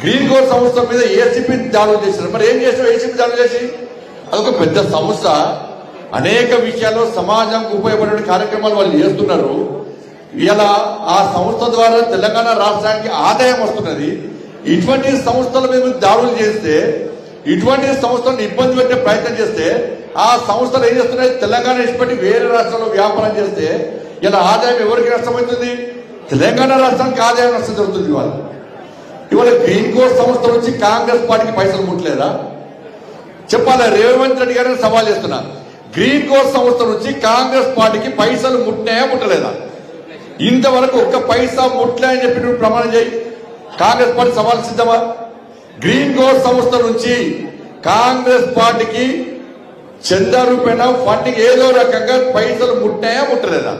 Green core సంస్థ మీద ACP దాడులు చేశారు. మరి ఏం చేశారు ఏసీపీ దాడులు చేసి? అదొక పెద్ద సంస్థ, అనేక విషయాల్లో సమాజంకు ఉపయోగపడే కార్యక్రమాలు వాళ్ళు చేస్తున్నారు. ఇలా ఆ సంస్థ ద్వారా తెలంగాణ రాష్ట్రానికి ఆదాయం వస్తున్నది. ఇటువంటి సంస్థల మీద దాడులు చేస్తే, ఇటువంటి సంస్థలను ఇబ్బంది పెట్టే ప్రయత్నం చేస్తే, ఆ సంస్థలు ఏం చేస్తున్నాయి? తెలంగాణ ఇష్టపడి వేరే రాష్ట్రాల్లో వ్యాపారం చేస్తే ఇలా ఆదాయం ఎవరికి నష్టమవుతుంది? తెలంగాణ రాష్ట్రానికి ఆదాయం నష్టం జరుగుతుంది. ఇవాళ గ్రీన్ కోర్ సంస్థ నుంచి కాంగ్రెస్ పార్టీకి పైసలు ముట్టలేదా? చెప్పాలా? రేవంత్ రెడ్డి గారిని సవాల్ చేస్తున్నా, గ్రీన్ కోర్ సంస్థ నుంచి కాంగ్రెస్ పార్టీకి పైసలు ముట్టినాయా ముట్టలేదా? ఇంతవరకు ఒక్క పైసా ముట్లే అని చెప్పి నువ్వు ప్రమాణం చేయి. కాంగ్రెస్ పార్టీ సవాల్ సిద్ధమా? గ్రీన్ కోర్ సంస్థ నుంచి కాంగ్రెస్ పార్టీకి చందా రూపేణ ఫండింగ్ ఏదో రకంగా పైసలు ముట్టినాయా ముట్టలేదా?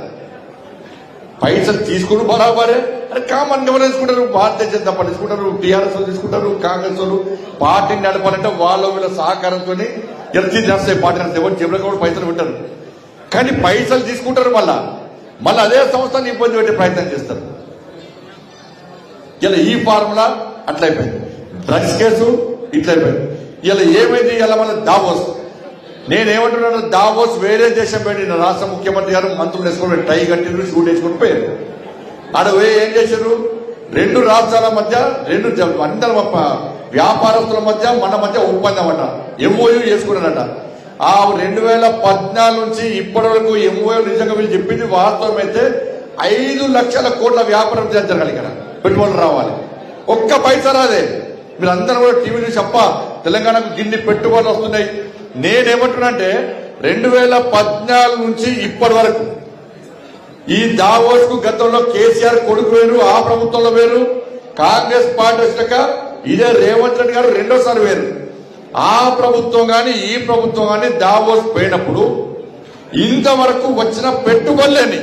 పైసలు తీసుకుని బరాబరే. అరే కామన్ ఎవరు తీసుకుంటారు? భారతీయ జనతా పార్టీ తీసుకుంటారు, టీఆర్ఎస్ తీసుకుంటారు, కాంగ్రెస్ వాళ్ళు పార్టీని నడపాలంటే వాళ్ళ వీళ్ళ సహకారంతో ఎల్సీ నడుస్తాయి. పార్టీ నడుస్తాయి. ఎవరు జేబులో కూడా పైసలు పెట్టారు, కానీ పైసలు తీసుకుంటారు. మళ్ళా అదే సంస్థని ఇబ్బంది పెట్టే ప్రయత్నం చేస్తారు. ఇలా ఈ ఫార్ములా అట్లయిపోయింది, డ్రగ్స్ కేసు ఇట్లయిపోయింది. ఇలా ఏమైంది? ఇలా మళ్ళీ దావోస్. నేనేమంటున్నాను, దావోస్ వేరే దేశం పెట్టిన రాష్ట్ర ముఖ్యమంత్రి గారు మంత్రులు వేసుకుని టై కట్టిరు, షూట్ వేసుకుని పోయారు. ఆడ ఏం చేశారు? రెండు రాష్ట్రాల మధ్య, రెండు అందరి వ్యాపారస్తుల మధ్య మన మధ్య ఒప్పందం అట, ఎంఓయూ చేసుకున్నారట. ఆ 2014 నుంచి ఇప్పటి వరకు ఎంఓయూ నిజంగా వీళ్ళు చెప్పింది వాస్తవం అయితే 5 లక్షల కోట్ల వ్యాపారం జరగాలి. ఇక్కడ పెట్టుబడులు రావాలి, ఒక్క పైసా రాదే. మీరు అందరూ కూడా టీవీలు చెప్ప తెలంగాణకు గిన్ని పెట్టుబడులు వస్తున్నాయి. నేనేమంటున్నా అంటే 2014 నుంచి ఇప్పటి వరకు ఈ దావోస్ కు గతంలో కేసీఆర్ కొడుకు వేరు, ఆ ప్రభుత్వంలో వేరు, కాంగ్రెస్ పార్టీ వచ్చాక ఇదే రేవంత్ రెడ్డి గారు రెండోసారి వేరు. ఆ ప్రభుత్వం గాని ఈ ప్రభుత్వం గాని దావోస్ పోయినప్పుడు ఇంతవరకు వచ్చిన పెట్టుబడులని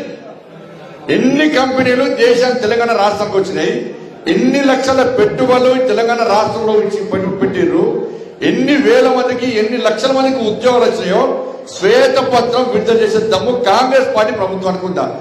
ఎన్ని కంపెనీలు దేశానికి తెలంగాణ రాష్ట్రానికి వచ్చినాయి, ఎన్ని లక్షల పెట్టుబడులు తెలంగాణ రాష్ట్రంలో పెట్టిర్రు, ఎన్ని వేల మందికి ఎన్ని లక్షల మందికి ఉద్యోగాలు వచ్చినాయో శ్వేత పత్రం విడుదల చేసే దమ్ము కాంగ్రెస్ పార్టీ ప్రభుత్వానికి ఉందా?